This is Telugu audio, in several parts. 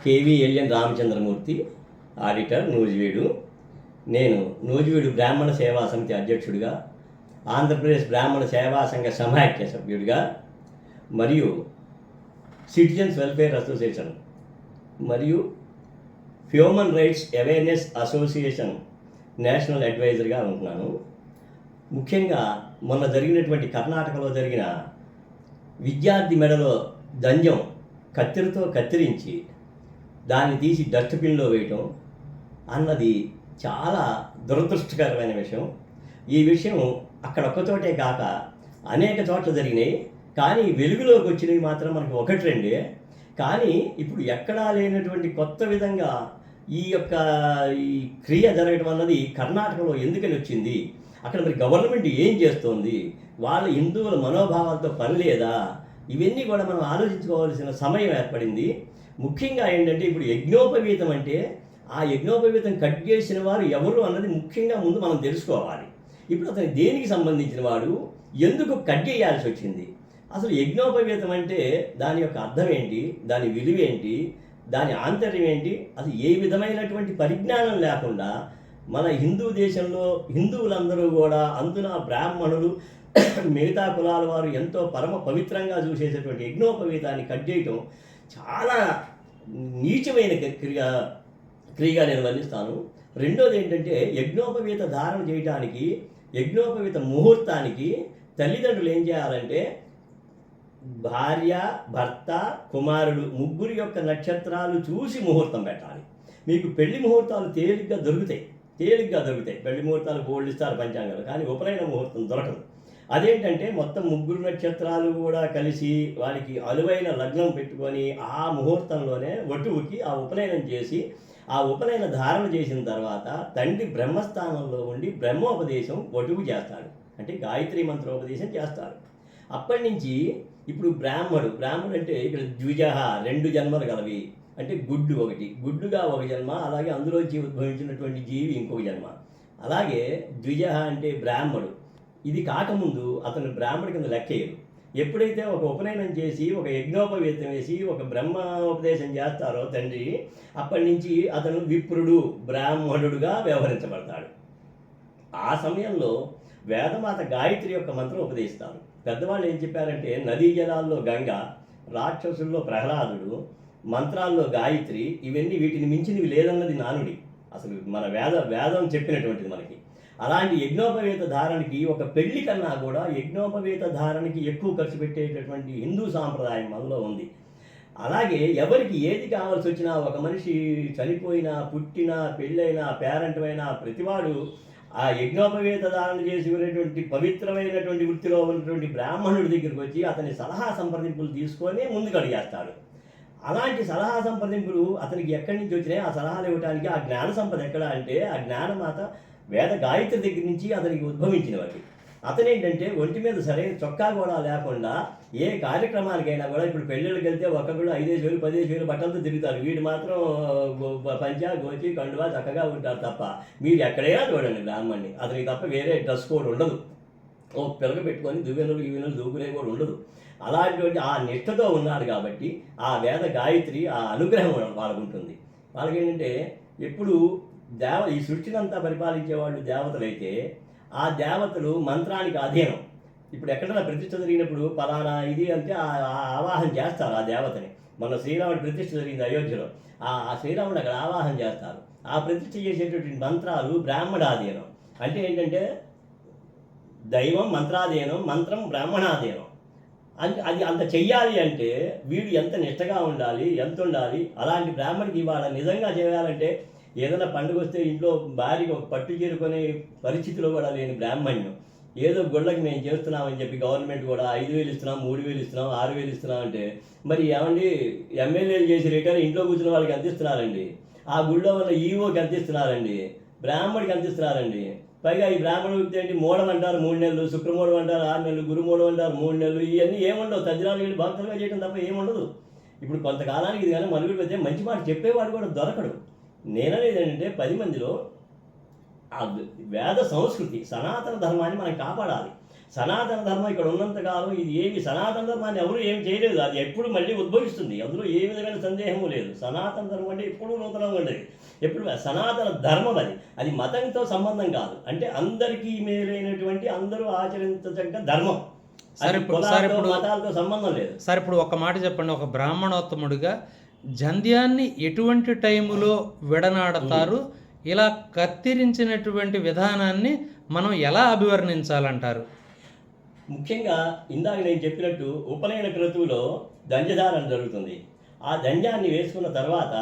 KVLN Ramachandramurthy, auditor, Nuzvid. నేను నూజివీడు బ్రాహ్మణ సేవా సమితి అధ్యక్షుడిగా, ఆంధ్రప్రదేశ్ బ్రాహ్మణ సేవా సంఘ సమాఖ్య సభ్యుడిగా, మరియు సిటిజన్స్ వెల్ఫేర్ అసోసియేషన్ మరియు human rights awareness association national అడ్వైజర్గా ఉంటున్నాను. ముఖ్యంగా మొన్న జరిగినటువంటి కర్ణాటకలో జరిగిన విద్యార్థి మెడలో దంజం కత్తిరితో కత్తిరించి దాన్ని తీసి డస్ట్బిన్లో వేయటం అన్నది చాలా దురదృష్టకరమైన విషయం. ఈ విషయం అక్కడ ఒక్కచోటే కాక అనేక చోట్ల జరిగినాయి. కానీ వెలుగులోకి వచ్చినవి మాత్రం మనకి ఒకటి రెండే. కానీ ఇప్పుడు ఎక్కడా లేనటువంటి కొత్త విధంగా ఈ క్రియ జరగడం అన్నది కర్ణాటకలో ఎందుకని వచ్చింది, అక్కడ మరి గవర్నమెంట్ ఏం చేస్తోంది, వాళ్ళ హిందువుల మనోభావాలతో పని లేదా, ఇవన్నీ కూడా మనం ఆలోచించుకోవాల్సిన సమయం ఏర్పడింది. ముఖ్యంగా ఏంటంటే ఇప్పుడు యజ్ఞోపవీతం అంటే ఆ యజ్ఞోపవీతం కట్ చేసిన వారు ఎవరు అన్నది ముఖ్యంగా ముందు మనం తెలుసుకోవాలి. ఇప్పుడు అతను దేనికి సంబంధించిన వాడు, ఎందుకు కట్ చేయాల్సి వచ్చింది, అసలు యజ్ఞోపవీతం అంటే దాని యొక్క అర్థం ఏంటి, దాని విలువ ఏంటి, దాని ఆంతర్యం ఏంటి, అసలు ఏ విధమైనటువంటి పరిజ్ఞానం లేకుండా మన హిందూ దేశంలో హిందువులందరూ కూడా అందున బ్రాహ్మణులు మిగతా కులాల వారు ఎంతో పరమ పవిత్రంగా చూసేటటువంటి యజ్ఞోపవీతాన్ని కట్ చేయటం చాలా నీచమైన క్రియగా నేను వర్ణిస్తాను. రెండోది ఏంటంటే యజ్ఞోపవీత ధారణ చేయడానికి, యజ్ఞోపవీత ముహూర్తానికి తల్లిదండ్రులు ఏం చేయాలంటే భార్య, భర్త, కుమారుడు ముగ్గురు యొక్క నక్షత్రాలు చూసి ముహూర్తం పెట్టాలి. మీకు పెళ్లి ముహూర్తాలు తేలిగ్గా దొరుకుతాయి. పెళ్లి ముహూర్తాలు గోల్డ్ ఇస్తారు పంచాంగాలు, కానీ ఉపనయన ముహూర్తం దొరకదు. అదేంటంటే మొత్తం ముగ్గురు నక్షత్రాలు కూడా కలిసి వారికి అనువైన లగ్నం పెట్టుకొని ఆ ముహూర్తంలోనే వటువుకి ఆ ఉపనయనం చేసి ఆ ఉపనయన ధారణ చేసిన తర్వాత తండ్రి బ్రహ్మస్థానంలో ఉండి బ్రహ్మోపదేశం వటువు చేస్తాడు, అంటే గాయత్రి మంత్రోపదేశం చేస్తాడు. అప్పటి నుంచి ఇప్పుడు బ్రాహ్మడు అంటే ఇక్కడ ద్విజ, 2 జన్మలు గలవి, అంటే గుడ్డుగా ఒక జన్మ, అలాగే అందులోంచి ఉద్భవించినటువంటి జీవి ఇంకొక జన్మ. అలాగే ద్విజ అంటే బ్రాహ్మడు. ఇది కాకముందు అతను బ్రాహ్మడి కింద లెక్కేయరు. ఎప్పుడైతే ఒక ఉపనయనం చేసి ఒక యజ్ఞోపవీతం వేసి ఒక బ్రహ్మోపదేశం చేస్తారో తండ్రి, అప్పటి నుంచి అతను విప్రుడు, బ్రాహ్మణుడుగా వ్యవహరించబడతాడు. ఆ సమయంలో వేదమాత గాయత్రి యొక్క మంత్రం ఉపదేశిస్తారు. పెద్దవాళ్ళు ఏం చెప్పారంటే నదీ జలాల్లో గంగ, రాక్షసుల్లో ప్రహ్లాదుడు, మంత్రాల్లో గాయత్రి, ఇవన్నీ వీటిని మించినవి లేదన్నది నానుడి. అసలు మన వేదం చెప్పినటువంటిది మనకి. అలాంటి యజ్ఞోపవీత ధారణకి ఒక పెళ్లి కన్నా కూడా యజ్ఞోపవీత ధారణకి ఎక్కువ ఖర్చు పెట్టేటటువంటి హిందూ సాంప్రదాయం మనలో ఉంది. అలాగే ఎవరికి ఏది కావాల్సి వచ్చినా, ఒక మనిషి చనిపోయినా, పుట్టినా, పెళ్ళైనా, పేరెంటమైనా ప్రతివాడు ఆ యజ్ఞోపవీత ధారణ చేసుకునేటువంటి పవిత్రమైనటువంటి వృత్తిలో ఉన్నటువంటి బ్రాహ్మణుడి దగ్గరికి వచ్చి అతని సలహా సంప్రదింపులు తీసుకొని ముందుకు అడిగేస్తాడు. అలాంటి సలహా సంప్రదింపులు అతనికి ఎక్కడి నుంచి వచ్చినాయి, ఆ సలహాలు ఇవ్వడానికి ఆ జ్ఞాన సంపద ఎక్కడ అంటే ఆ జ్ఞానమాత వేద గాయత్రి దగ్గర నుంచి అతనికి ఉద్భవించినవి. అతనేంటంటే ఒంటి మీద సరైన చొక్కా కూడా లేకుండా ఏ కార్యక్రమానికైనా కూడా, ఇప్పుడు పెళ్ళిళ్ళకి వెళ్తే ఒక్కొక్కడు 5,000 10,000 బట్టలతో తిరుగుతారు, వీడు మాత్రం పంచా, గోచి, కండువా చక్కగా ఉంటారు తప్ప. మీరు ఎక్కడైనా చూడండి బ్రాహ్మణ్ణి, అతనికి తప్ప వేరే డ్రెస్ కోడ్ ఉండదు. ఓ పిలక పెట్టుకొని ఈవెనులు దూకునే కూడా ఉండదు. అలాంటి ఆ నిష్ఠతో ఉన్నాడు కాబట్టి ఆ వేద గాయత్రి ఆ అనుగ్రహం వాళ్ళకు ఉంటుంది. వాళ్ళకేంటంటే ఎప్పుడు ఈ సృష్టినంతా పరిపాలించే వాళ్ళు దేవతలైతే ఆ దేవతలు మంత్రానికి అధీనం. ఇప్పుడు ఎక్కడైనా ప్రతిష్ఠ జరిగినప్పుడు పలానా ఇది అంటే ఆవాహన చేస్తారు ఆ దేవతని. మన శ్రీరాముడి ప్రతిష్ఠ జరిగింది అయోధ్యలో, ఆ శ్రీరాముడు అక్కడ ఆవాహన చేస్తారు. ఆ ప్రతిష్ఠ చేసేటటువంటి మంత్రాలు బ్రాహ్మణాధీనం. అంటే ఏంటంటే దైవం మంత్రాధీనం, మంత్రం బ్రాహ్మణాధీనం. అది అంత చెయ్యాలి అంటే వీడు ఎంత నిష్టగా ఉండాలి, ఎంత ఉండాలి. అలాంటి బ్రాహ్మడికి ఇవాళ నిజంగా చేయాలంటే ఏదైనా పండుగ వస్తే ఇంట్లో భార్యకి ఒక పట్టు చేరుకునే పరిస్థితిలో కూడా లేని బ్రాహ్మణ్యం ఏదో గుళ్ళకి మేము చేస్తున్నామని చెప్పి గవర్నమెంట్ కూడా 5,000 ఇస్తున్నాం, 3,000 ఇస్తున్నాం, 6,000 ఇస్తున్నాం అంటే మరి ఏమండి ఎమ్మెల్యేలు చేసి రిటైర్ ఇంట్లో కూర్చున్న వాళ్ళకి ఎంత ఇస్తున్నారండి, ఆ గుళ్ళో ఉన్న ఈవోకి ఎంత ఇస్తున్నారండి, బ్రాహ్మడికి ఎంత ఇస్తున్నారండి. పైగా ఈ బ్రాహ్మణ వృత్తి ఏంటి, మూడం అంటారు 3 నెలలు, శుక్రమూడం అంటారు 6 నెలలు, గురుమూడం అంటారు 3 నెలలు, ఇవన్నీ ఏముండవు. తద్దినాలు వెళ్ళి భక్తులుగా చేయడం తప్ప ఏముండదు. ఇప్పుడు కొంతకాలానికి ఇది కానీ మనుగుడు పెడితే మంచి మాట చెప్పేవాడు కూడా దొరకడు. నేననేది ఏంటంటే 10 మందిలో ఆ వేద సంస్కృతి సనాతన ధర్మాన్ని మనం కాపాడాలి. సనాతన ధర్మం ఇక్కడ ఉన్నంతకాలం ఇది ఏమి సనాతన ధర్మాన్ని ఎవరు ఏమి చేయలేదు, అది ఎప్పుడు మళ్ళీ ఉద్భవిస్తుంది, అందులో ఏ విధమైన సందేహము లేదు. సనాతన ధర్మం అంటే ఎప్పుడూ నూతనంగా ఉండేది, ఎప్పుడు సనాతన ధర్మం అది, అది మతంతో సంబంధం కాదు, అంటే అందరికీ మేలైనటువంటి అందరూ ఆచరించదగ్గ ధర్మం. మతాలతో సంబంధం లేదు. సార్ ఇప్పుడు ఒక మాట చెప్పండి, ఒక బ్రాహ్మణోత్తముడిగా జంధ్యాన్ని ఎటువంటి టైములో విడనాడతారు, ఇలా కత్తిరించినటువంటి విధానాన్ని మనం ఎలా అభివర్ణించాలంటారు? ముఖ్యంగా ఇందాక నేను చెప్పినట్టు ఉపనయన క్రతువులో దంజధారణ జరుగుతుంది. ఆ దంజాన్ని వేసుకున్న తర్వాత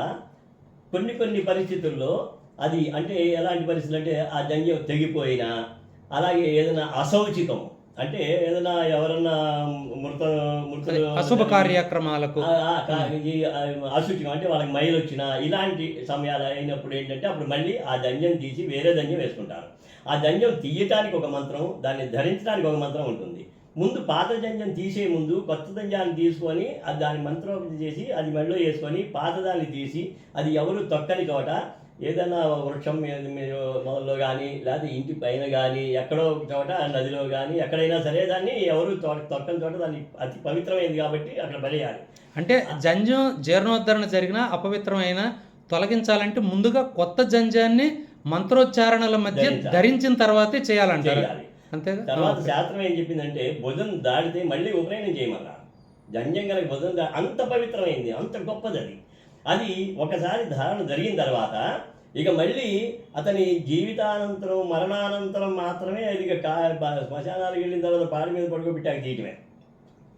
కొన్ని పరిస్థితుల్లో అది అంటే ఎలాంటి పరిస్థితులు అంటే ఆ దంజం తెగిపోయినా, అలాగే ఏదైనా అశౌచికం అంటే ఏదైనా ఎవరన్నా మృతులు అశుభ కార్యక్రమాలకు అశుచికం అంటే వాళ్ళకి మైలు వచ్చినా ఇలాంటి సమయాలు అయినప్పుడు ఏంటంటే అప్పుడు మళ్ళీ ఆ దంజం తీసి వేరే దంజం వేసుకుంటారు. ఆ దంజం తీయటానికి ఒక మంత్రం, దాన్ని ధరించడానికి ఒక మంత్రం ఉంటుంది. ముందు పాత దంజం తీసే ముందు కొత్త దంజాన్ని తీసుకొని అది దాని మంత్రోపతి చేసి అది మెడలో వేసుకొని పాతదాన్ని తీసి అది ఎవరు తొక్కని చోట ఏదైనా వృక్షం మొదల్లో కానీ లేకపోతే ఇంటి పైన కానీ ఎక్కడో చోట నదిలో కానీ ఎక్కడైనా సరే దాన్ని ఎవరు తొక్కని చోట దాన్ని అతి పవిత్రమైనది కాబట్టి అక్కడ పడేయాలి. అంటే జంజం జీర్ణోద్ధరణ జరిగిన అపవిత్రమైన తొలగించాలంటే ముందుగా కొత్త జంజాన్ని మంత్రోచ్చారణల మధ్య ధరించిన తర్వాతే చేయాలంటారు. అంతే. తర్వాత శాస్త్రం ఏం చెప్పిందంటే భుజం దాడితే మళ్ళీ ఉపనయనం చేయమన్నారు. జంజం కనుక భుజం అంత పవిత్రమైంది, అంత గొప్పది అది. అది ఒకసారి ధారణ జరిగిన తర్వాత ఇక మళ్ళీ అతని జీవితానంతరం మరణానంతరం మాత్రమే అది శ్మశానాలకు వెళ్ళిన తర్వాత పాడి మీద పడుకోబెట్టాక తీయటమే,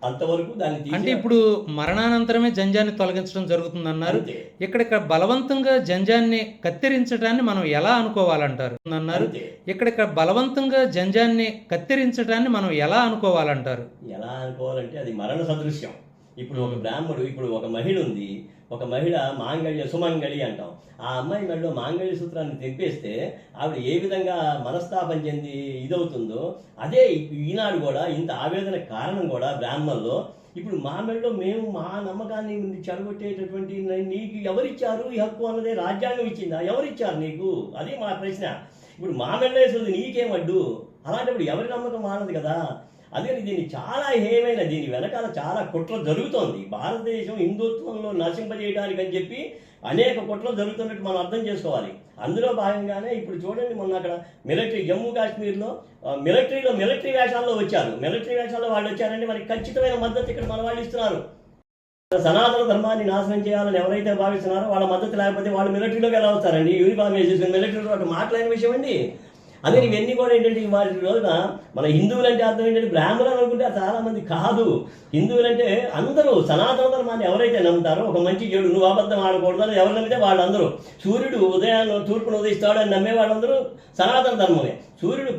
అంతవరకు దాన్ని అంటే ఇప్పుడు మరణానంతరమే జంజాన్ని తొలగించడం జరుగుతుంది అన్నారు. ఇక్కడ బలవంతంగా జంజాన్ని కత్తిరించడాన్ని మనం ఎలా అనుకోవాలంటారు అన్నారు. ఇక్కడ బలవంతంగా జంజాన్ని కత్తిరించడాన్ని మనం ఎలా అనుకోవాలంటారు? ఎలా అనుకోవాలంటే అది మరణ సదృశ్యం. ఇప్పుడు ఒక బ్రాహ్మడు, ఇప్పుడు ఒక మహిళ ఉంది, ఒక మహిళ మాంగళ్య సుమంగళి అంటాం, ఆ అమ్మాయి మెడలో మాంగళ్య సూత్రాన్ని తెంపేస్తే ఆవిడ ఏ విధంగా మనస్తాపం చెంది ఇదవుతుందో అదే ఈనాడు కూడా ఇంత ఆవేదన కారణం కూడా బ్రాహ్మణుల్లో ఇప్పుడు మా మెడలో మేము మా నమ్మకాన్ని చెడగొట్టేటటువంటి నీకు ఎవరిచ్చారు ఈ హక్కు అన్నదే రాజ్యాంగం ఇచ్చిందా, ఎవరిచ్చారు నీకు, అదే మా ప్రశ్న. ఇప్పుడు మా మెడలో వేస్తుంది నీకేమడ్డు, అలాంటప్పుడు ఎవరి నమ్మకం వాళ్ళది కదా. అందుకని దీన్ని చాలా హేమైన దీని వెనకాల చాలా కుట్ర జరుగుతోంది. భారతదేశం హిందుత్వంలో నశింపజేయడానికి అని చెప్పి అనేక కుట్రలు జరుగుతున్నట్టు మనం అర్థం చేసుకోవాలి. అందులో భాగంగానే ఇప్పుడు చూడండి, మొన్న అక్కడ మిలిటరీ జమ్మూ కాశ్మీర్లో మిలిటరీ వేషాల్లో వచ్చారు. మిలిటరీ వేషాల్లో వాళ్ళు వచ్చారంటే మనకి ఖచ్చితమైన మద్దతు ఇక్కడ మన వాళ్ళు ఇస్తున్నారు. సనాతన ధర్మాన్ని నాశనం చేయాలని ఎవరైతే భావిస్తున్నారో వాళ్ళ మద్దతు లేకపోతే వాళ్ళు మిలిటరీలోకి ఎలా వస్తారండి? యూనిఫామ్ వేసేసుకుని మిలిటరీలో అటు మాట్లాడిన విషయం అండి. అదే ఇవన్నీ కూడా ఏంటంటే వాటి రోజున మన హిందువులంటే అర్థం ఏంటంటే బ్రాహ్మణులు అనుకుంటే చాలామంది కాదు. హిందువులంటే అందరూ సనాతన ధర్మాన్ని ఎవరైతే నమ్ముతారో ఒక మంచి చెడు నువ్వు అబద్ధం ఆడకూడదని ఎవరు నమ్మితే వాళ్ళందరూ, సూర్యుడు ఉదయాన్ని తూర్పును ఉదయిస్తాడని నమ్మే వాళ్ళందరూ సనాతన ధర్మమే, సూర్యుడు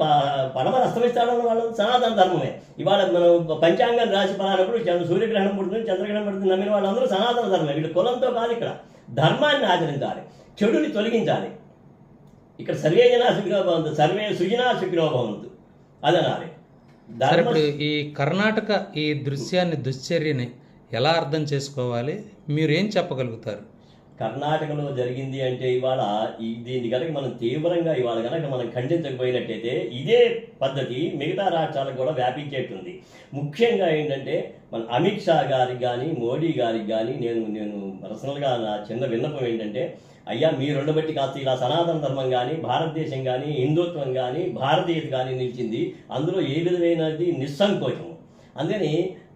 పడమర అస్తమిస్తాడన్న వాళ్ళు సనాతన ధర్మమే. ఇవాళ మనం పంచాంగాన్ని రాసి పలానప్పుడు సూర్యగ్రహణం పుడుతుంది చంద్రగ్రహణం పుడుతుంది నమ్మిన వాళ్ళందరూ సనాతన ధర్మమే. వీళ్ళు కులంతో కాదు, ఇక్కడ ధర్మాన్ని ఆచరించాలి, చెడుని తొలగించాలి. ఇక్కడ సర్వే జనా సుఖినో భవంతు, సర్వే సుజనా సుఖినో భవంతు అది అనాలి. ఇప్పుడు ఈ కర్ణాటక ఈ దృశ్యాన్ని దుశ్చర్యని ఎలా అర్థం చేసుకోవాలి, మీరేం చెప్పగలుగుతారు? కర్ణాటకలో జరిగింది అంటే ఇవాళ దీన్ని కనుక మనం తీవ్రంగా ఇవాళ కనుక మనం ఖండించకపోయినట్టయితే ఇదే పద్ధతి మిగతా రాష్ట్రాలకు కూడా వ్యాపించేటుంది. ముఖ్యంగా ఏంటంటే మన అమిత్ షా గారికి కానీ మోడీ గారికి కానీ నేను పర్సనల్గా నా చిన్న విన్నపం ఏంటంటే, అయ్యా మీరు ఉండబట్టి కాస్త ఇలా సనాతన ధర్మం కానీ భారతదేశం కానీ హిందుత్వం కానీ భారతీయత కానీ నిలిచింది, అందులో ఏ విధమైనది నిస్సంకోచము. అందుకని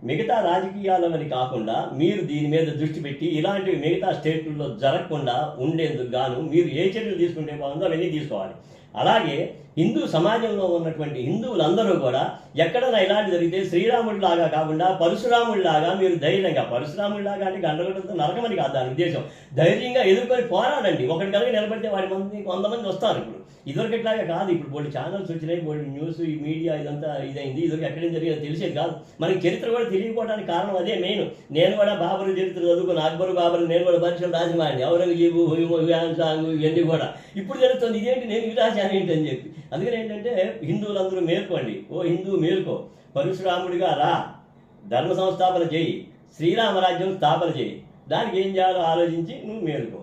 మిగతా రాజకీయాలని కాకుండా మీరు దీని మీద దృష్టి పెట్టి ఇలాంటివి మిగతా స్టేట్లలో జరగకుండా ఉండేందుకు గాను మీరు ఏ చర్యలు తీసుకుంటే బాగుందో అవన్నీ తీసుకోవాలి. అలాగే హిందూ సమాజంలో ఉన్నటువంటి హిందువులందరూ కూడా ఎక్కడైనా ఇలాంటి జరిగితే శ్రీరాముడిలాగా కాకుండా పరశురాముడిలాగా మీరు ధైర్యంగా, పరశురాముడిలాగా అంటే గంటగంటతో నరకమని కాదు దాని ఉద్దేశం, ధైర్యంగా ఎదుర్కొని పోరాడండి. ఒకటి కలిగి నిలబడితే వాడి మంది 100 మంది వస్తారు. ఇప్పుడు ఇదివరకట్లాగా కాదు, ఇప్పుడు బోల్డ్ ఛానల్స్ వచ్చినాయి, బోల్డ్ న్యూస్, ఈ మీడియా ఇదంతా ఇదైంది. ఇదివరకు ఎక్కడేం జరిగిందో తెలిసేది కాదు. మనకి చరిత్ర కూడా తెలియకపోవడానికి కారణం అదే మెయిన్. నేను కూడా బాబరు చరిత్ర చదువుకుని అక్బరు బాబరు నేను కూడా పరీక్షలు రాసిన వాడిని, ఔరంగజేబు సాంగ్ ఇవన్నీ కూడా ఇప్పుడు తెలుస్తుంది ఇదేంటి నేను ఇది రాశాను ఏంటి అని చెప్పి. అందుకని ఏంటంటే హిందువులందరూ మేల్కోండి, ఓ హిందువు మేల్కో, పరశురాముడిగా రా, ధర్మ సంస్థాపన చేయి, శ్రీరామరాజ్యం స్థాపన చేయి, దానికి ఏం చేయాలో ఆలోచించి నువ్వు మేల్కో.